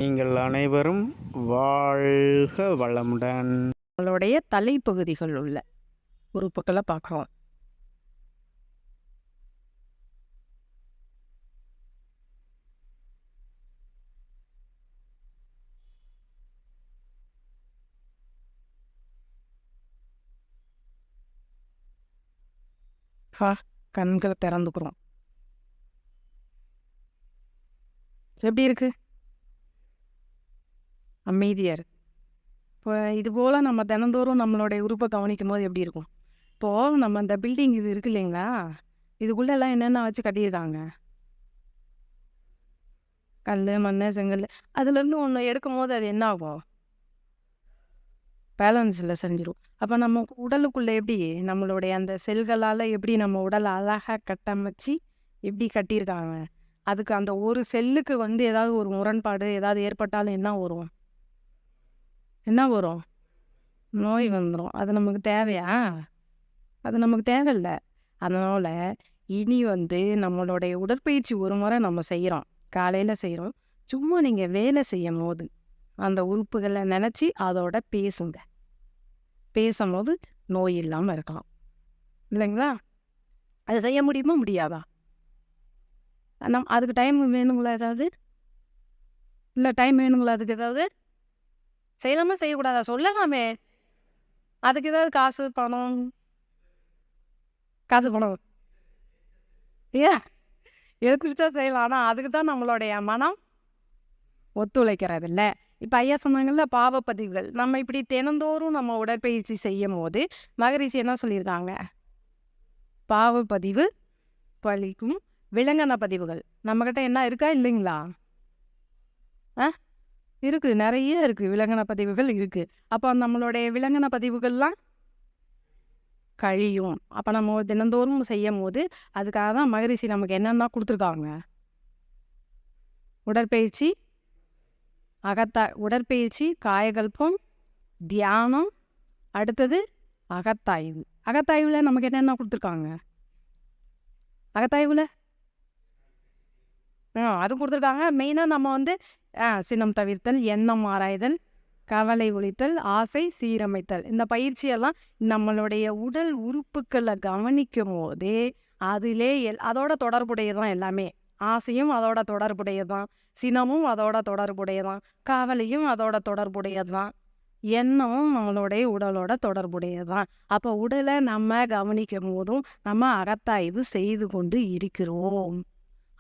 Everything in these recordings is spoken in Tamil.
நீங்கள் அனைவரும் வாழ்க வளமுடன். நம்மளுடைய தலைப்பகுதிகள் உள்ள உறுப்புகளை பார்க்குறோம். கண்களை திறந்துக்கிறோம். எப்படி இருக்கு? அமைதியா இருக்கு. இப்போ இது போல நம்ம தினந்தோறும் நம்மளுடைய உறுப்பை கவனிக்கும் போது எப்படி இருக்கும்? இப்போது நம்ம இந்த பில்டிங் இது இருக்கு இல்லைங்களா, இதுக்குள்ளெல்லாம் என்னென்ன வச்சு கட்டியிருக்காங்க? கல், மண், செங்கல். அதுலேருந்து ஒன்று எடுக்கும் போது அது என்ன ஆகும்? பேலன்ஸில் செஞ்சிடும். அப்போ நம்ம உடலுக்குள்ளே எப்படி நம்மளுடைய அந்த செல்களால் எப்படி நம்ம உடலை அழகாக கட்டமைச்சு எப்படி கட்டியிருக்காங்க? அதுக்கு அந்த ஒரு செல்லுக்கு ஏதாவது ஒரு முரண்பாடு ஏதாவது ஏற்பட்டாலும் என்ன வரும்? என்ன வரும்? நோய் வந்துடும். அது நமக்கு தேவையா? அது நமக்கு தேவையில்லை. அதனால் இனி நம்மளுடைய உடற்பயிற்சி ஒரு முறை நம்ம செய்கிறோம், காலையில் செய்கிறோம். சும்மா நீங்கள் வேலை செய்யும் போது அந்த உறுப்புகளை நினச்சி அதோட பேசுங்க. பேசும்போது நோய் இல்லாமல் இருக்கலாம் இல்லைங்களா? அது செய்ய முடியுமா முடியாதா? அதுக்கு டைம் வேணுங்களா? ஏதாவது இல்லை டைம் வேணுங்களா? அதுக்கு ஏதாவது செய்யலாமா செய்யக்கூடாதா? சொல்லலாமே. அதுக்கு ஏதாவது காசு பணம் ஏன் எதுக்கு செய்யலாம்? ஆனால் அதுக்கு தான் நம்மளுடைய மனம் ஒத்துழைக்கிறது இல்லை. இப்போ ஐயா சொன்னாங்கல்ல, பாவப்பதிவுகள். நம்ம இப்படி தினந்தோறும் நம்ம உடற்பயிற்சி செய்யும் போது மகரிஷி என்ன சொல்லியிருக்காங்க? பாவப்பதிவு பழிக்கும் விலங்கன பதிவுகள் நம்மக்கிட்ட என்ன இருக்கா இல்லைங்களா? இருக்குது, நிறைய இருக்குது, விலங்கன பதிவுகள் இருக்குது. அப்போ நம்மளுடைய விலங்கன பதிவுகள்லாம் கழியும். அப்போ நம்ம தினந்தோறும் செய்யும் போது அதுக்காக தான் மகரிஷி நமக்கு என்னென்ன கொடுத்துருக்காங்க? உடற்பயிற்சி, உடற்பயிற்சி, காயகல்பம், தியானம், அடுத்தது அகத்தாய்வு. அகத்தாய்வில் நமக்கு என்னென்ன கொடுத்துருக்காங்க? அகத்தாய்வில் அது கொடுத்துருக்காங்க. மெயினாக நம்ம சினம் தவிர்த்தல், எண்ணம் ஆராய்தல், கவலை ஒழித்தல், ஆசை சீரமைத்தல். இந்த பயிற்சியெல்லாம் நம்மளுடைய உடல் உறுப்புக்களை கவனிக்கும் போதே அதிலே அதோட தொடர்புடையதான் எல்லாமே. ஆசையும் அதோட தொடர்புடையதான், சினமும் அதோட தொடர்புடையதான், கவலையும் அதோட தொடர்புடையதுதான், எண்ணமும் நம்மளுடைய உடலோட தொடர்புடையதான். அப்போ உடலை நம்ம கவனிக்கும் போதும் நம்ம அகத்தாய்வு செய்து கொண்டு இருக்கிறோம்.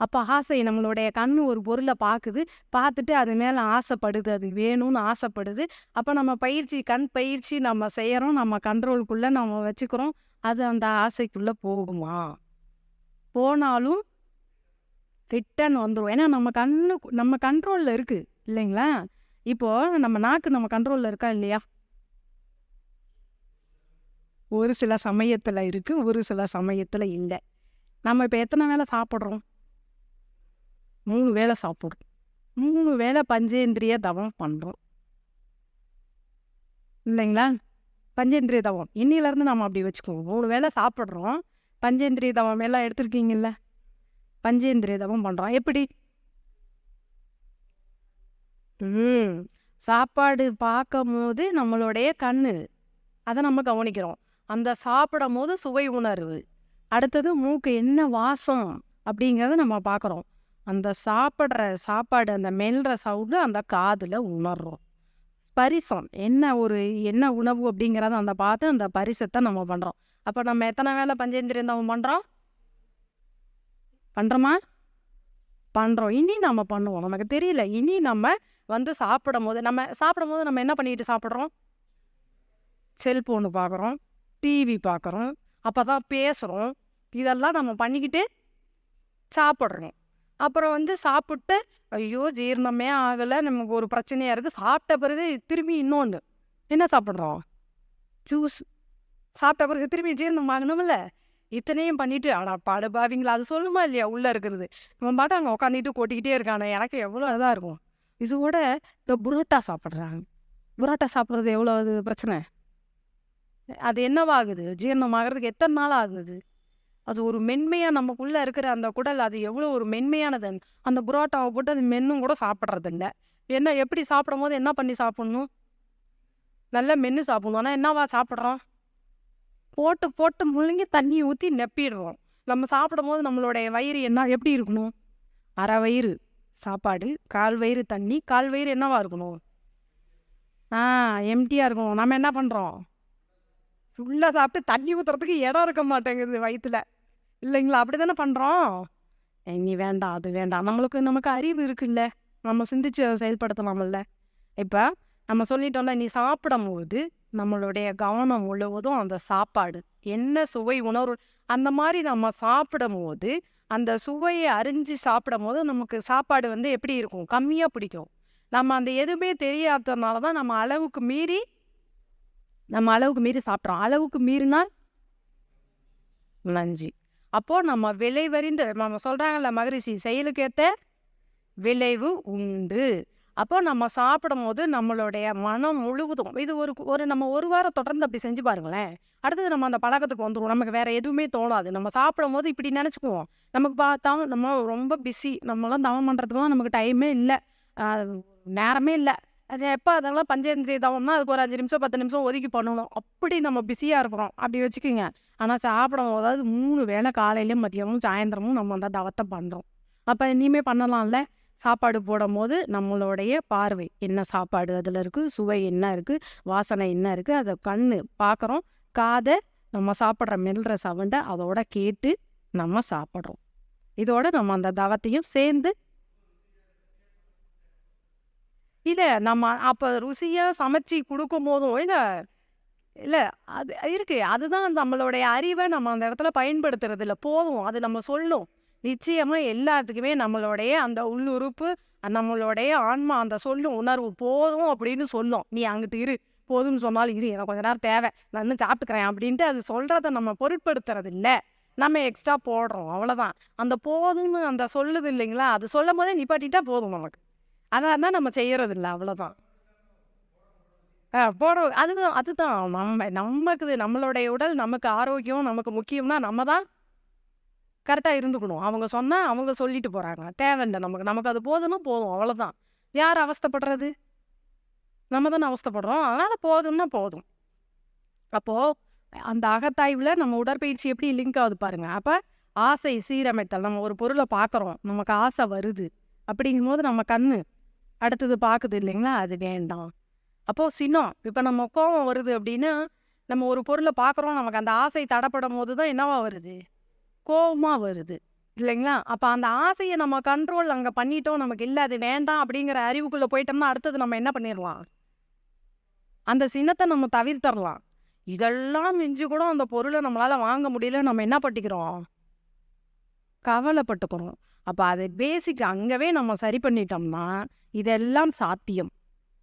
அப்போ ஆசை, நம்மளுடைய கண் ஒரு பொருளை பார்த்துட்டு அது மேலே ஆசைப்படுது, அது வேணும்னு ஆசைப்படுது. அப்போ நம்ம கண் பயிற்சி நம்ம செய்கிறோம், நம்ம கண்ட்ரோலுக்குள்ளே நம்ம வச்சுக்கிறோம். அது அந்த ஆசைக்குள்ளே போகுமா? போனாலும் ரிட்டன் வந்துடும். ஏன்னா நம்ம கண்ட்ரோலில் இருக்குது இல்லைங்களா? இப்போது நம்ம நாக்கு நம்ம கண்ட்ரோலில் இருக்கா இல்லையா? ஒரு சில சமயத்தில் இருக்குது, ஒரு சில சமயத்தில் இல்லை. நம்ம இப்போ எத்தனை வேளை சாப்பிட்றோம்? 3 வேளை சாப்பிட்றோம். 3 வேளை பஞ்சேந்திரிய தவம் பண்ணுறோம் இல்லைங்களா? பஞ்சேந்திரிய தவம் இன்னிலேருந்து நம்ம அப்படி வச்சுக்குவோம். 3 வேளை சாப்பிட்றோம், பஞ்சேந்திரிய தவம் எல்லாம் எடுத்துருக்கீங்கல்ல? பஞ்சேந்திரிய தவம் பண்ணுறோம். எப்படி? சாப்பாடு பார்க்கும் போது நம்மளுடைய கண்ணு அதை நம்ம கவனிக்கிறோம். அந்த சாப்பிடும் போது சுவை உணர்வு, அடுத்தது மூக்கு என்ன வாசம் அப்படிங்கிறத நம்ம பார்க்குறோம். அந்த சாப்பிட்ற சாப்பாடு, அந்த மெல்ற சவுண்டு அந்த காதில் உணர்றோம். ஸ்பரிசம் என்ன உணவு அப்படிங்கிறத பார்த்து அந்த பரிசத்தை நம்ம பண்ணுறோம். அப்போ நம்ம எத்தனை வேளை பஞ்சேந்திரியம் தவம் பண்ணுறோம்? பண்ணுறோம். இனி நம்ம பண்ணுவோம். நமக்கு தெரியல. இனி நம்ம சாப்பிடும் போது நம்ம என்ன பண்ணிட்டு சாப்பிட்றோம்? செல்ஃபோனு பார்க்குறோம், டிவி பார்க்குறோம், அப்போ தான் பேசுகிறோம். இதெல்லாம் நம்ம பண்ணிக்கிட்டு சாப்பிட்றோம். அப்புறம் சாப்பிட்டு ஐயோ ஜீரணமே ஆகலை, நமக்கு ஒரு பிரச்சனையாக இருக்குது. சாப்பிட்ட பிறகு திரும்பி இன்னொன்று என்ன சாப்பிட்றோம்? ஜூஸ். சாப்பிட்ட பிறகு திரும்பி ஜீரணம் ஆகணும்ல. இத்தனையும் பண்ணிட்டு பாடுபாவிங்களா அது சொல்லுமா இல்லையா? உள்ளே இருக்கிறது இவன் பாட்டு அங்கே உட்காந்துட்டு கொட்டிக்கிட்டே இருக்கானே, எனக்கு எவ்வளோ இதாக இருக்கும். இதோட இந்த புரோட்டா சாப்பிட்றாங்க. புரோட்டா சாப்பிட்றது எவ்வளோ அது பிரச்சனை? அது என்னவாகுது? ஜீரணம் ஆகிறதுக்கு எத்தனை நாள் ஆகுது? அது ஒரு மென்மையாக நமக்குள்ளே இருக்கிற அந்த குடல் அது எவ்வளோ ஒரு மென்மையானது. அந்த புரோட்டாவை போட்டு அது மென்னும் கூட சாப்பிட்றதில்ல. என்ன எப்படி சாப்பிடும்போது என்ன பண்ணி சாப்பிடணும்? நல்லா மென்று சாப்பிடணும். ஆனால் என்னவா சாப்பிட்றோம்? போட்டு போட்டு முழுங்கி தண்ணியை ஊற்றி நெப்பிடுறோம். நம்ம சாப்பிடும்போது நம்மளுடைய வயிறு என்ன எப்படி இருக்கணும்? அரை வயிறு சாப்பாடு, கால் வயிறு தண்ணி, கால் வயிறு என்னவா இருக்கணும்? ஆ எம்டியாக இருக்கணும். நம்ம என்ன பண்ணுறோம்? ஃபுல்லாக சாப்பிட்டு தண்ணி ஊற்றுறதுக்கு இடம் இருக்க மாட்டேங்குது வயிற்றுல. இல்லைங்களா? அப்படி தானே பண்ணுறோம். நீ வேண்டாம், அது வேண்டாம். நமக்கு அறிவு இருக்குல்ல. நம்ம சிந்திச்சு அதை செயல்படுத்தலாம்ல. இப்போ நம்ம சொல்லிட்டோம்ல, நீ சாப்பிடும்போது நம்மளுடைய கவனம் முழுவதும் அந்த சாப்பாடு. என்ன சுவை உணர்வு அந்த மாதிரி நம்ம சாப்பிடும்போது, அந்த சுவையை அறிஞ்சு சாப்பிடும்போது நமக்கு சாப்பாடு எப்படி இருக்கும்? கம்மியாக பிடிக்கும். நம்ம அந்த எதுவுமே தெரியாததுனால தான் நம்ம அளவுக்கு மீறி சாப்பிட்றோம். அளவுக்கு மீறினால் நஞ்சு. அப்போ நம்ம விளைவறிந்து நம்ம சொல்றாங்கல்ல மகரிஷி, செயலுக்கேத்த விளைவு உண்டு. அப்போ நம்ம சாப்பிடும்போது நம்மளுடைய மனம் முழுவதும் இது நம்ம ஒரு வாரம் தொடர்ந்து அப்படி செஞ்சு பாருங்களேன். அடுத்தது நம்ம அந்த பழக்கத்துக்கு வந்துருவோம். நமக்கு வேற எதுவுமே தோணாது. நம்ம சாப்பிடும்போது இப்படி நினச்சிக்குவோம். நமக்கு பார்த்தா நம்ம ரொம்ப பிஸி. நம்மலாம் தவம் பண்ணுறதுக்குலாம் நமக்கு டைமே இல்லை. நேரமே இல்லை. அது எப்போ அதெல்லாம் பஞ்சேந்திரிய தவம்னா அதுக்கு ஒரு 5 நிமிஷம் 10 நிமிஷம் ஒதுக்கி பண்ணணும். அப்படி நம்ம பிஸியாக இருக்கிறோம். அப்படி வச்சுக்கோங்க. ஆனால் சாப்பிடும்போது அதாவது 3 வேளை காலையிலையும் மதியமும் சாயந்தரமும் நம்ம அந்த தவத்தை பண்ணுறோம். அப்போ இனிமேல் பண்ணலாம்ல. சாப்பாடு போடும்போது நம்மளுடைய பார்வை என்ன சாப்பாடு அதில் இருக்குது, சுவை என்ன இருக்குது, வாசனை என்ன இருக்குது, அதை கண்ணு பார்க்குறோம், காதை நம்ம சாப்பிட்ற மெல்ற சவுண்டை அதோட கேட்டு நம்ம சாப்பிட்றோம். இதோட நம்ம அந்த தவத்தையும் சேர்ந்து இல்லை நம்ம அப்போ ருசியாக சமைச்சு கொடுக்கும் போதும் இல்லை இல்லை அது இருக்கு. அதுதான் நம்மளுடைய அறிவை நம்ம அந்த இடத்துல பயன்படுத்துறது இல்லை. போதும் அது நம்ம சொல்லும். நிச்சயமா எல்லாத்துக்குமே நம்மளுடைய அந்த உள்ளுறுப்பு, நம்மளுடைய ஆன்மா அந்த சொல்லும் உணர்வு போதும் அப்படின்னு சொல்லும். நீ அங்கிட்டு இரு. போதும்னு சொன்னாலும் இரு. எனக்கு கொஞ்ச நேரம் தேவை. நான் இன்னும் சாப்பிட்டுக்கிறேன் அப்படின்ட்டு அது சொல்றத நம்ம பொருட்படுத்துறது இல்லை. நம்ம எக்ஸ்ட்ரா போடுறோம். அவ்வளோதான். அந்த போதும்னு அந்த சொல்லுது இல்லைங்களா? அது சொல்லும் போதே நிப்பாட்டிட்டா போதும் நமக்கு. அதான் நம்ம செய்யறது இல்லை. அவ்வளோதான். போடுறோம். அதுதான் நமக்கு நம்மளுடைய உடல் நமக்கு ஆரோக்கியம் நமக்கு முக்கியம்னா நம்ம தான் கரெக்டாக இருந்துக்கணும். அவங்க சொன்னால் அவங்க சொல்லிட்டு போகிறாங்க. தேவையில்லை நமக்கு. நமக்கு அது போதும்னா போதும். அவ்வளோதான். யார் அவஸ்தைப்படுறது? நம்ம தானே அவஸ்தைப்படுறோம். அதனால் போதும்னா போதும். அப்போது அந்த அகத்தாய்வில் நம்ம உடற்பயிற்சி எப்படி லிங்க் ஆகுது பாருங்க. அப்போ ஆசை சீரமைத்தல். நம்ம ஒரு பொருளை பார்க்குறோம். நமக்கு ஆசை வருது. அப்படிங்கும்போது நம்ம கண்ணு அடுத்தது பார்க்குது இல்லைங்களா? அது வேண்டாம். அப்போது சினம். இப்போ நம்ம கோபம் வருது அப்படின்னா நம்ம ஒரு பொருளை பார்க்குறோம். நமக்கு அந்த ஆசை தடைப்படும் போது தான் என்னவா வருது? கோவமாக வருது இல்லைங்களா? அப்போ அந்த ஆசையை நம்ம கண்ட்ரோல் அங்கே பண்ணிட்டோம். நமக்கு இல்லை அது வேண்டாம் அப்படிங்கிற அறிவுக்குள்ளே போயிட்டோம்னா அடுத்தது நம்ம என்ன பண்ணிடலாம்? அந்த சின்னத்தை நம்ம தவிர்த்தரலாம். இதெல்லாம் மிஞ்சி கூட அந்த பொருளை நம்மளால் வாங்க முடியல. நம்ம என்ன பண்ணிக்கிறோம்? கவலைப்பட்டுக்கிறோம். அப்போ அது பேசிக் அங்கவே நம்ம சரி பண்ணிட்டோம்னா இதெல்லாம் சாத்தியம்.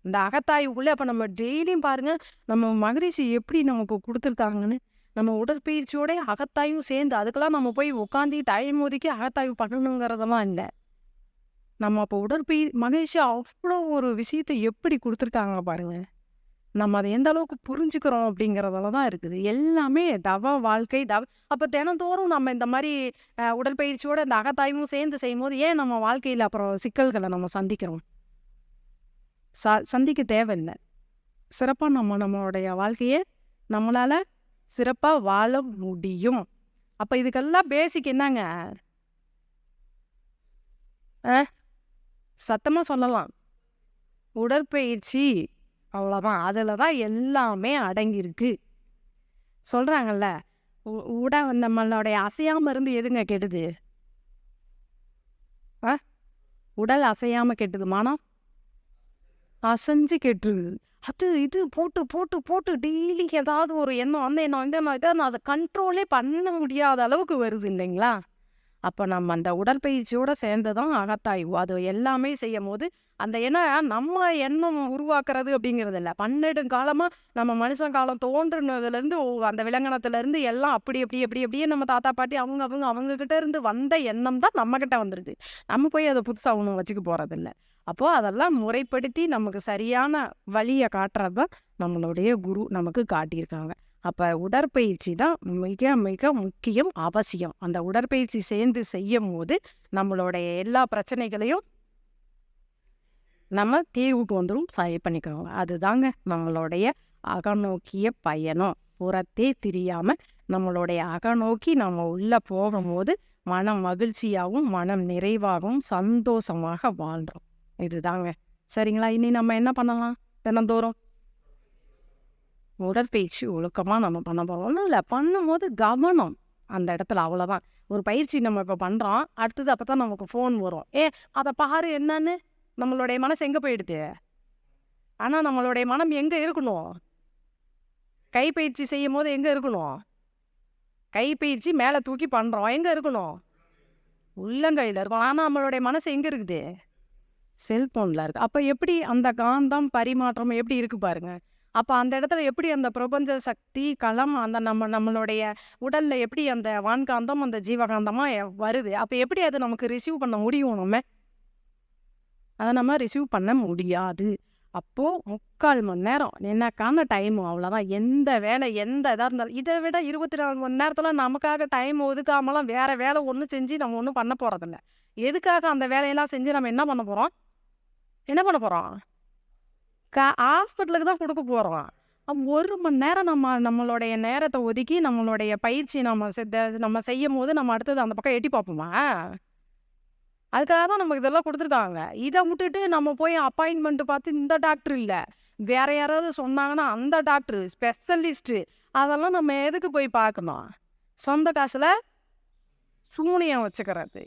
இந்த அகத்தாய்வுக்குள்ளே அப்போ நம்ம டெய்லியும் பாருங்க நம்ம மகரிஷி எப்படி நமக்கு கொடுத்துருக்காங்கன்னு. நம்ம உடற்பயிற்சியோட அகத்தாய்வும் சேர்ந்து அதுக்கெல்லாம் நம்ம போய் உட்காந்து டைம் ஒதுக்கி அகத்தாய்வு பண்ணணுங்கிறதெல்லாம் இல்லை. நம்ம அப்போ மகரிஷி அவ்வளோ ஒரு விஷயத்தை எப்படி கொடுத்துருக்காங்க பாருங்க. நம்ம அதை எந்த அளவுக்கு புரிஞ்சுக்கிறோம் அப்படிங்கிறதுல தான் இருக்குது. எல்லாமே தவ வாழ்க்கை அப்போ தினந்தோறும் நம்ம இந்த மாதிரி உடற்பயிற்சியோட இந்த அகத்தாய்வும் சேர்ந்து செய்யும்போது ஏன் நம்ம வாழ்க்கையில் அப்புறம் சிக்கல்களை நம்ம சந்திக்கிறோம்? சந்திக்க தேவையில்லை. சிறப்பாக நம்மளுடைய வாழ்க்கையை நம்மளால் சிறப்பாக வாழ முடியும். அப்போ இதுக்கெல்லாம் பேசிக் என்னங்க? சத்தமாக சொல்லலாம். உடற்பயிற்சி. அவ்வளோதான். அதில் தான் எல்லாமே அடங்கியிருக்கு. சொல்கிறாங்கல்ல நம்மளுடைய அசையாமல் இருந்து எதுங்க கெடுது? உடல் அசையாமல் கெட்டுது. மனம் அசைஞ்சு கெட்டுருது. அது இது போட்டு போட்டு போட்டு டெய்லி ஏதாவது ஒரு எண்ணம் அந்த எண்ணம் இந்த எண்ணம் இதை அதை கண்ட்ரோலே பண்ண முடியாத அளவுக்கு வருது இல்லைங்களா? அப்போ நம்ம அந்த உடற்பயிற்சியோடு சேர்ந்து தான் அகத்தாய்வு அது எல்லாமே செய்யும் போது அந்த நம்ம எண்ணம் உருவாக்குறது அப்படிங்கிறது இல்லை. 12 காலமாக நம்ம மனுஷன் காலம் தோன்றுனதுலேருந்து அந்த விலங்கினத்துலேருந்து எல்லாம் அப்படி அப்படி எப்படி அப்படியே நம்ம தாத்தா பாட்டி அவங்கக்கிட்ட இருந்து வந்த எண்ணம் தான் நம்மக்கிட்ட வந்துடுது. நம்ம போய் அதை புதுசாக ஒன்றும் வச்சுக்க போகிறதில்ல. அப்போது அதெல்லாம் முறைப்படுத்தி நமக்கு சரியான வழியை காட்டுறது தான் நம்மளுடைய குரு நமக்கு காட்டியிருக்காங்க. அப்போ உடற்பயிற்சி தான் மிக மிக முக்கியம், அவசியம். அந்த உடற்பயிற்சி சேர்ந்து செய்யும் போது நம்மளுடைய எல்லா பிரச்சனைகளையும் நம்ம தீர்வுக்கு வந்துடும், சரி பண்ணிக்கோங்க. அதுதாங்க நம்மளுடைய அகநோக்கிய பயணம். புறத்தே திரியாம நம்மளுடைய அகநோக்கி நம்ம உள்ள போகும்போது மனம் மகிழ்ச்சியாகவும் மனம் நிறைவாகவும் சந்தோஷமாக வாழ்றோம். இதுதாங்க. சரிங்களா? இனி நம்ம என்ன பண்ணலாம்? தினந்தோறும் உடற்பயிற்சி ஒழுக்கமா நம்ம பண்ண போறோம். ஒண்ணும் இல்ல. பண்ணும்போது கவனம் அந்த இடத்துல அவ்வளோதான். ஒரு பயிற்சி நம்ம இப்ப பண்றோம். அடுத்தது அப்பதான் நமக்கு ஃபோன் வரும். அத பாரு என்னன்னு. நம்மளுடைய மனசு எங்க போயிடுது? ஆனா நம்மளுடைய மனம் எங்க இருக்கணும்? கைப்பயிற்சி செய்யும்போது எங்க இருக்கணும்? கைப்பயிற்சி மேல தூக்கி பண்றோம். எங்க இருக்கணும்? உள்ளங்கையில இருக்கும். ஆனா நம்மளுடைய மனசு எங்க இருக்குது? செல்போன்ல இருக்கு. அப்ப எப்படி அந்த காந்தம் பரிமாற்றம் எப்படி இருக்கு பாருங்க. அப்ப அந்த இடத்துல எப்படி அந்த பிரபஞ்ச சக்தி களம் அந்த நம்மளுடைய உடல்ல எப்படி அந்த வான்காந்தம், அந்த ஜீவகாந்தமா வருது. அப்ப எப்படி அத நமக்கு ரிசீவ் பண்ண முடியும் நம்ம? அத நம்ம ரிசீவ் பண்ண முடியாது. அப்போ 3/4 மணி நேரம் எனக்கான டைம் அவ்வளோதான். எந்த வேலை எந்த இதா இருந்தாலும் இத விட 24 மணி நேரத்துல நமக்காக டைம் ஒதுக்காமலாம் வேற வேலை ஒண்ணும் செஞ்சு நம்ம ஒண்ணும் பண்ண போறதில்ல. எதுக்காக அந்த வேலையெல்லாம் செஞ்சு நம்ம என்ன பண்ண போறோம்? என்ன பண்ண போறோம்? ஹாஸ்பிட்டலுக்கு தான் குடுக்க போறோம். 1 மணி நேரம் நம்மளுடைய நேரத்த ஒதுக்கி நம்மளுடைய பயிற்சி நம்ம செய்யும்போது நம்ம அடுத்தது அந்த பக்கம் எட்டி பார்ப்போமா? அதுக்காக தான் நமக்கு இதெல்லாம் குடுத்துருக்காங்க. இத விட்டுட்டு நம்ம போய் அப்பாயின்ட்மென்ட் பார்த்து இந்த டாக்டர் இல்ல. வேற யாராவது சொன்னாங்கன்னா அந்த டாக்டர், ஸ்பெஷலிஸ்ட் அதெல்லாம் நம்ம எதுக்கு போய் பார்க்கணும்? சொந்த காசுல சூனியம் வச்சுக்கிறது.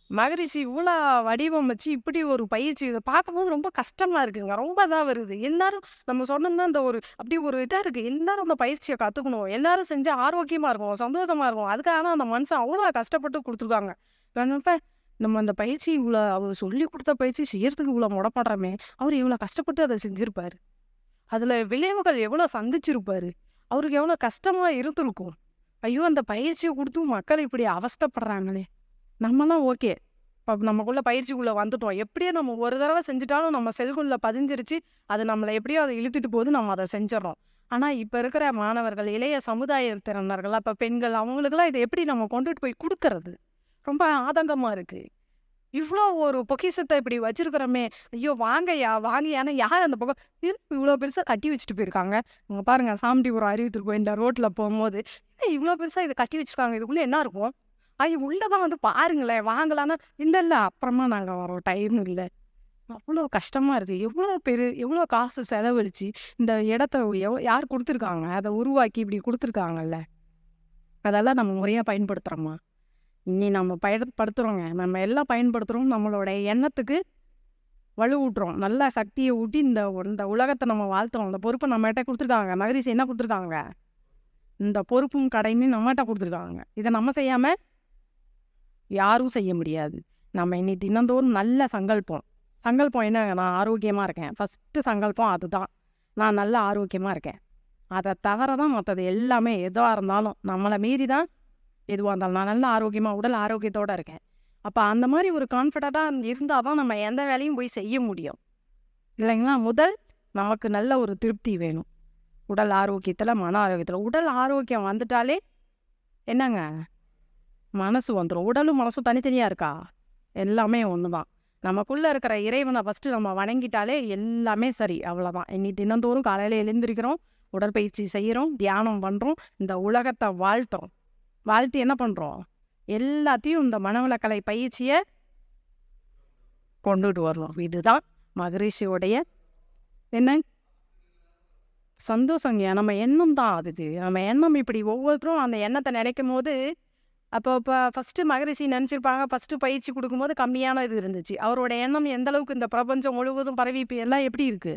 மகரிஷி இவ்வளோ வடிவமைச்சு இப்படி ஒரு பயிற்சி இத பார்க்கும்போது ரொம்ப கஷ்டமா இருக்குங்க. ரொம்ப இதா வருது. எல்லாரும் நம்ம சொன்னோம்னா இந்த ஒரு அப்படி ஒரு இதா இருக்கு. எல்லாரும் அந்த பயிற்சிய கத்துக்கணும். எல்லாரும் செஞ்சா ஆரோக்கியமா இருக்கும், சந்தோஷமா இருக்கும். அதுக்காக தான் அந்த மனுஷன் அவ்வளோ கஷ்டப்பட்டு குடுத்துருக்காங்க. இப்ப நம்ம அந்த பயிற்சி இவ்வளோ அவர் சொல்லிக் குடுத்த பயிற்சி செய்யறதுக்கு இவ்வளோ முடப்படுறோமே, அவரு இவ்வளோ கஷ்டப்பட்டு அத செஞ்சிருப்பாரு. அதுல விளைவுகள் எவ்வளோ சந்திச்சிருப்பாரு. அவருக்கு எவ்வளோ கஷ்டமா இருந்திருக்கும். ஐயோ! அந்த பயிற்சிய குடுத்தும் மக்கள் இப்படி அவஸ்தைப்படுறாங்களே! நம்மலாம் ஓகே. இப்ப நமக்குள்ள பயிற்சிக்குள்ள வந்துட்டோம். எப்படியோ நம்ம ஒரு தடவ செஞ்சுட்டாலும் நம்ம செல்குள்ள பதிஞ்சிருச்சு. அது நம்மள எப்படியோ அத இழுத்துட்டு போகுது. நம்ம அத செஞ்சுர்றோம். ஆனா, இப்ப இருக்கிற மாணவர்கள், இளைய சமுதாயத்தினர்கள், அப்ப பெண்கள் அவங்களுக்கெல்லாம் இத எப்படி நம்ம கொண்டுட்டு போய் குடுக்கறது? ரொம்ப ஆதங்கமா இருக்கு. இவ்ளோ ஒரு பொக்கிஷத்த இப்படி வச்சிருக்கிறோமே! ஐயோ! வாங்கய்யா, வாங்கய்யான்னு யார் அந்த பக்கம் இவ்ளோ பெருசா கட்டி வச்சுட்டு போயிருக்காங்க. அங்க பாருங்க சாமட்டிபுரம் அறிவித்தூர் கோயில்ல ரோட்ல போம்போது, இவ்ளோ பெருசா இத கட்டி வச்சிருக்காங்க. இதுக்குள்ள என்ன இருக்கும்? உள்ள தான் வந்து பாருங்களேன், வாங்கலான்னா, இல்ல, இல்ல அப்புறமா நாங்க வரோம். டைம் இல்ல. அவ்ளோ கஷ்டமா இருக்கு. எவ்ளோ காசு செலவழிச்சு இந்த இடத்த யார் குடுத்துருக்காங்க? அத உருவாக்கி இப்படி குடுத்துருக்காங்கல்ல. அதெல்லாம் நம்ம முறையா பயன்படுத்துறோமா? இனி நம்ம பயன்படுத்துறோங்க. நம்ம எல்லாம் பயன்படுத்துறோம். நம்மளோட எண்ணத்துக்கு வலுவூட்டுறோம். நல்லா சக்திய ஊட்டி இந்த இந்த உலகத்த நம்ம வாழ்த்துறோம். இந்த பொறுப்ப நம்மட்ட குடுத்துருக்காங்க. மகரிஷி என்ன குடுத்துருக்காங்க? இந்த பொறுப்பும் கடமையும் நம்மட்ட குடுத்துருக்காங்க. இத நம்ம செய்யாம யாரும் செய்ய முடியாது. நம்ம இனி தினந்தோறும் நல்ல சங்கல்பம். சங்கல்பம் என்னங்க? நான் ஆரோக்கியமா இருக்கேன். ஃபர்ஸ்ட்டு சங்கல்பம் அதுதான். நான் நல்லா ஆரோக்கியமா இருக்கேன். அத தவிர தான் மத்தது எல்லாமே எதுவா இருந்தாலும் நம்மள மீறி தான் எதுவா இருந்தாலும். நான் நல்லா ஆரோக்கியமா உடல் ஆரோக்கியத்தோட இருக்கேன். அப்ப அந்த மாரி ஒரு கான்ஃபிடென்ட்டா இருந்தா தான் நம்ம எந்த வேலையும் போய் செய்ய முடியும். இல்லைங்களா? முதல் நமக்கு நல்ல ஒரு திருப்தி வேணும். உடல் ஆரோக்கியத்துல, மன ஆரோக்கியத்துல. உடல் ஆரோக்கியம் வந்துட்டாலே என்னங்க? மனசு வந்துரும். உடலும் மனசும் தனித்தனியா இருக்கா? எல்லாமே ஒண்ணுதான். நமக்குள்ள இருக்கிற இறைவன ஃபர்ஸ்ட்டு நம்ம வணங்கிட்டாலே எல்லாமே சரி. அவ்வளோதான். இனி தினந்தோறும் காலையில எழுந்திரிக்கிறோம், உடற்பயிற்சி செய்றோம், தியானம் பண்றோம், இந்த உலகத்த வாழ்த்துறோம். வாழ்த்தி என்ன பண்றோம்? எல்லாத்தையும் இந்த மனவளக்கலை பயிற்சிய கொண்டுட்டு வரணும். இதுதான் மகரிஷியோடைய என்ன சந்தோஷங்க. நம்ம எண்ணம் தான் அதுக்கு. நம்ம எண்ணம் இப்படி ஒவ்வொருத்தரும் அந்த எண்ணத்த நினைக்கும்போது அப்ப ஃபர்ஸ்ட்டு மகரிஷி நினச்சிருப்பாங்க, ஃபர்ஸ்ட்டு பயிற்சி குடுக்கும்போது கம்மியான இது இருந்துச்சு. அவரோட எண்ணம் எந்த அளவுக்கு இந்த பிரபஞ்சம் முழுவதும் பரவி இப்ப எல்லாம் எப்படி இருக்கு?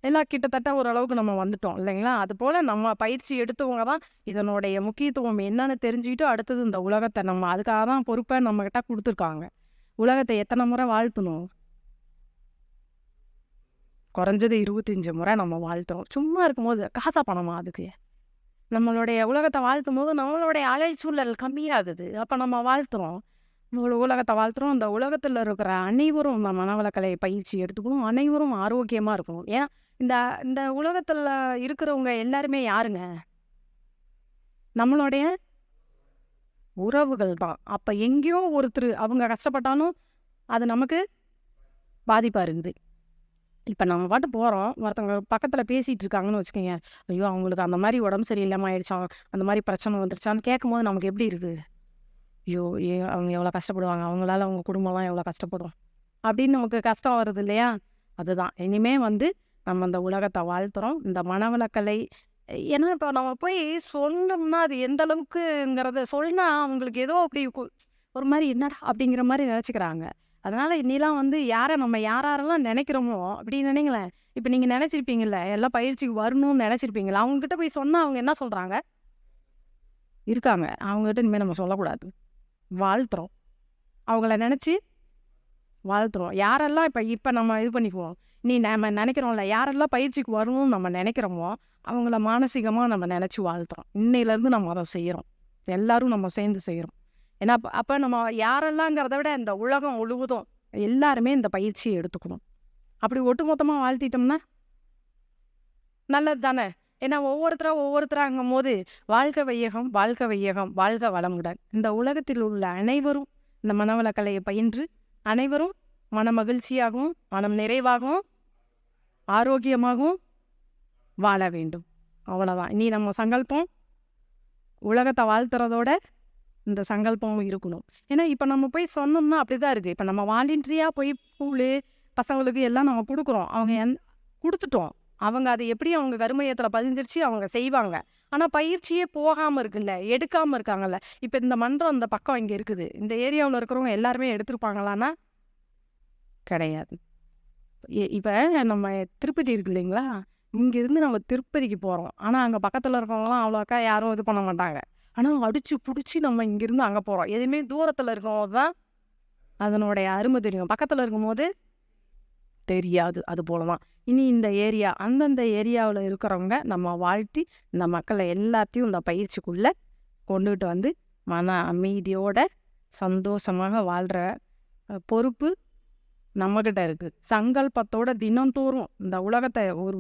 எல்லாம் கிட்டத்தட்ட ஓரளவுக்கு நம்ம வந்துட்டோம் இல்லைங்களா? அதுபோல நம்ம பயிற்சி எடுத்தவங்க தான் இதனுடைய முக்கியத்துவம் என்னன்னு தெரிஞ்சுக்கிட்டு, அடுத்தது இந்த உலகத்த நம்ம அதுக்காக தான் பொறுப்ப நம்மகிட்ட குடுத்துருக்காங்க. உலகத்த எத்தன முறை வாழ்த்தணும்? குறைஞ்சது 25 முறை நம்ம வாழ்த்துறோம். சும்மா இருக்கும்போது காசா பணமா அதுக்கு? நம்மளுடைய உலகத்த வாழ்த்தும்போது நம்மளுடைய அலைச்சூழல் கம்மியாகுது. அப்ப நம்ம வாழ்த்துறோம். உலகத்த வாழ்த்துறோம். இந்த உலகத்துல இருக்கிற அனைவரும் இந்த மனவளக்கலை பயிற்சி எடுத்துக்கணும். அனைவரும் ஆரோக்கியமா இருக்கணும். ஏன்னா, இந்த இந்த உலகத்துல இருக்கிறவங்க எல்லாருமே யாருங்க? நம்மளுடைய உறவுகள் தான். அப்ப எங்கேயோ ஒருத்தரு அவங்க கஷ்டப்பட்டாலும், அது நமக்கு பாதிப்பா இருக்குது. இப்போ நம்ம பாட்டு போகிறோம், ஒருத்தவங்க பக்கத்தில் பேசிகிட்டு இருக்காங்கன்னு வச்சுக்கோங்க, ஐயோ அவங்களுக்கு அந்த மாதிரி உடம்பு சரியில்லாமல் ஆயிடுச்சாம், அந்த மாதிரி பிரச்சனை வந்துருச்சான்னு கேட்கும்போது நமக்கு எப்படி இருக்குது? ஐயோ அவங்க எவ்வளோ கஷ்டப்படுவாங்க, அவங்களால அவங்க குடும்பம்லாம் எவ்வளோ கஷ்டப்படும் அப்படின்னு நமக்கு கஷ்டம் வருது இல்லையா? அதுதான் இனிமே வந்து நம்ம இந்த உலகத்தை வாழ்த்துறோம். இந்த மனவளக்கலை ஏன்னா இப்போ நம்ம போய் சொன்னோம்னா அது எந்த அளவுக்குங்கிறத சொன்னா அவங்களுக்கு ஏதோ அப்படி ஒரு மாதிரி என்னடா அப்படிங்கிற மாதிரி நினச்சிக்கிறாங்க. அதனால இன்னிலாம் வந்து நம்ம யாரெல்லாம் நினைக்கிறோமோ அப்படி நினைங்களேன். இப்போ நீங்கள் நினச்சிருப்பீங்கல்ல எல்லாம் பயிற்சிக்கு வரணும்னு நினச்சிருப்பீங்களா? அவங்ககிட்ட போய் சொன்னால் அவங்க என்ன சொல்கிறாங்க? இருக்காங்க. அவங்ககிட்ட இனிமேல் நம்ம சொல்லக்கூடாது. வாழ்த்துறோம். அவங்கள நினச்சி வாழ்த்துறோம். யாரெல்லாம் இப்போ நம்ம இது பண்ணிக்குவோம். நம்ம நினைக்கிறோம்ல, யாரெல்லாம் பயிற்சிக்கு வரணும்னு நம்ம நினைக்கிறோமோ, அவங்கள மானசீகமாக நம்ம நினச்சி வாழ்த்துறோம். இன்னையிலேருந்து நம்ம அதை செய்கிறோம். எல்லாரும் நம்ம சேர்ந்து செய்கிறோம். ஏன்னா அப்போ நம்ம யாரெல்லாங்கிறத விட இந்த உலகம் முழுவதும் எல்லாருமே இந்த பயிற்சியை எடுத்துக்கணும். அப்படி ஒட்டுமொத்தமாக வாழ்த்திட்டோம்னா நல்லது தானே. ஏன்னா ஒவ்வொருத்தராங்கும் போது வாழ்க வையகம், வாழ்க வையகம், வாழ்க வளமுடன். இந்த உலகத்தில் உள்ள அனைவரும் இந்த மனவளக்கலையை பயின்று அனைவரும் மன மகிழ்ச்சியாகவும் மனம் நிறைவாகவும் ஆரோக்கியமாகவும் வாழ வேண்டும். அவ்வளோதான். இனி நம்ம சங்கல்பம் உலகத்தை வாழ்த்துறதோட இந்த சங்கல்பமும் இருக்கணும். ஏன்னா இப்போ நம்ம போய் சொன்னோம்னா அப்படி தான் இருக்குது. இப்போ நம்ம வாலண்டியராக போய் ஸ்கூலு பசங்களுக்கு எல்லாம் நம்ம கொடுக்குறோம். அவங்க கொடுத்துட்டோம். அவங்க அது எப்படி அவங்க கருமையத்தில் பதிஞ்சிருச்சு அவங்க செய்வாங்க. ஆனால் பயிற்சியே போகாமல் இருக்குல்ல, எடுக்காமல் இருக்காங்கல்ல. இப்போ இந்த மன்றம் அந்த பக்கம் இங்கே இருக்குது. இந்த ஏரியாவில் இருக்கிறவங்க எல்லாருமே எடுத்துருப்பாங்களான்னா கிடையாது. இப்போ நம்ம திருப்பதி இருக்கு இல்லைங்களா, இங்கேருந்து நம்ம திருப்பதிக்கு போகிறோம். ஆனால் அங்கே பக்கத்தில் இருக்கவங்களாம் அவ்வளோக்கா யாரும் இது பண்ண மாட்டாங்க. ஆனால் அடித்து பிடிச்சி நம்ம இங்கேருந்து அங்கே போகிறோம். எதுவுமே தூரத்தில் இருக்கும்போது தான் அதனுடைய அருமை தெரியும். பக்கத்தில் இருக்கும்போது தெரியாது. அது போல தான் இனி இந்த ஏரியா அந்தந்த ஏரியாவில் இருக்கிறவங்க நம்ம வாழ்த்தி இந்த மக்களை எல்லாத்தையும் இந்த பயிற்சிக்குள்ளே கொண்டுகிட்டு வந்து மன அமைதியோட சந்தோஷமாக வாழ்கிற பொறுப்பு நம்மக்கிட்ட இருக்குது. சங்கல்பத்தோட தினந்தோறும் இந்த உலகத்தை ஒரு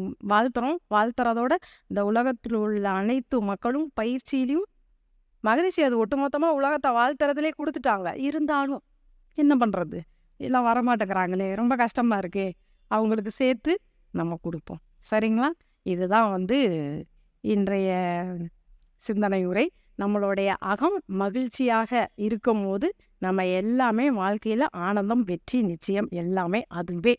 வாழ்த்துறதோட இந்த உலகத்தில் உள்ள அனைத்து மக்களும் பயிற்சியிலையும் மகிழ்ச்சி அது ஒட்டுமொத்தமாக உலகத்தை வாழ்த்துறதுலே கொடுத்துட்டாங்க. இருந்தாலும் என்ன பண்ணுறது, எல்லாம் வரமாட்டேங்கிறாங்களே, ரொம்ப கஷ்டமாக இருக்கே, அவங்களுக்கு சேர்த்து நம்ம கொடுப்போம். சரிங்களா? இதுதான் வந்து இன்றைய சிந்தனை உரை. நம்மளுடைய அகம் மகிழ்ச்சியாக இருக்கும் போது நம்ம எல்லாமே வாழ்க்கையில் ஆனந்தம், வெற்றி நிச்சயம் எல்லாமே அதுவே.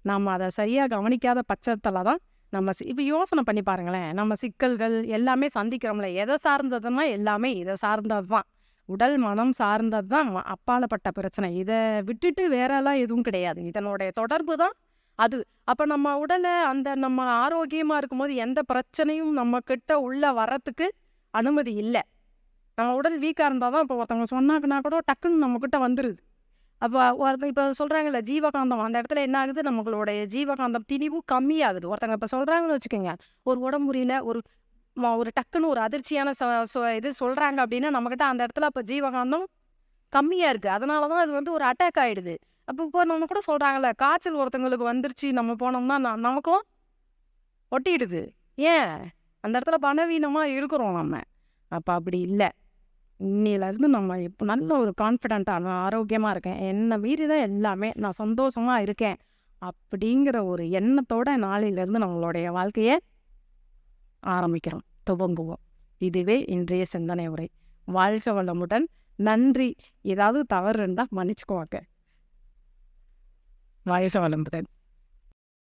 நம்ம அதை சரியாக கவனிக்காத பட்சத்தில் தான் நம்ம இப்போ யோசனை பண்ணி பாருங்களேன். நம்ம சிக்கல்கள் எல்லாமே சந்திக்கிறோம்ல, எதை சார்ந்ததுன்னா எல்லாமே இதை சார்ந்தது தான். உடல் மனம் சார்ந்தது தான் அப்பாலப்பட்ட பிரச்சனை. இதை விட்டுட்டு வேறெல்லாம் எதுவும் கிடையாது. இதனுடைய தொடர்பு தான் அது. அப்போ நம்ம உடலை நம்ம ஆரோக்கியமாக இருக்கும்போது எந்த பிரச்சனையும் நம்ம கிட்ட உள்ள வரத்துக்கு அனுமதி இல்லை. நம்ம உடல் வீக்காக இருந்தால் தான் இப்போ ஒருத்தவங்க சொன்னாங்கன்னா கூட டக்குன்னு நம்மக்கிட்ட வந்துடுது. அப்போ இப்போ சொல்கிறாங்கல்ல ஜீவகாந்தம், அந்த இடத்துல என்ன ஆகுது, நம்மளுடைய ஜீவகாந்தம் திணிவும் கம்மியாகுது. ஒருத்தவங்க இப்போ சொல்கிறாங்கன்னு வச்சுக்கோங்க, ஒரு உடம்பு முடியல, ஒரு டக்குன்னு ஒரு அதிர்ச்சியான இது சொல்கிறாங்க அப்படின்னா நம்மக்கிட்ட அந்த இடத்துல அப்போ ஜீவகாந்தம் கம்மியாக இருக்குது. அதனால தான் அது வந்து ஒரு அட்டாக் ஆகிடுது. அப்போ இப்போ நம்ம கூட சொல்கிறாங்கல்ல, காய்ச்சல் ஒருத்தவங்களுக்கு வந்துருச்சு நம்ம போனோம்னா நமக்கும் ஒட்டிடுது. ஏன்? அந்த இடத்துல பலவீனமாக இருக்கிறோம் நம்ம. அப்போ அப்படி இல்லை. இன்னிலேருந்து நம்ம இப்போ நல்ல ஒரு கான்ஃபிடென்ட்டாக நான் ஆரோக்கியமாக இருக்கேன், என்னை மீறி தான் எல்லாமே, நான் சந்தோஷமாக இருக்கேன் அப்படிங்கிற ஒரு எண்ணத்தோட நாளையிலேருந்து நம்மளுடைய வாழ்க்கையை ஆரம்பிக்கிறோம், துவங்குவோம். இதுவே இன்றைய சிந்தனை உரை. வாழ்க வளமுடன். நன்றி. ஏதாவது தவறு இருந்தால் மன்னிச்சுக்குவாங்க. வாழ்க வளமுடன்.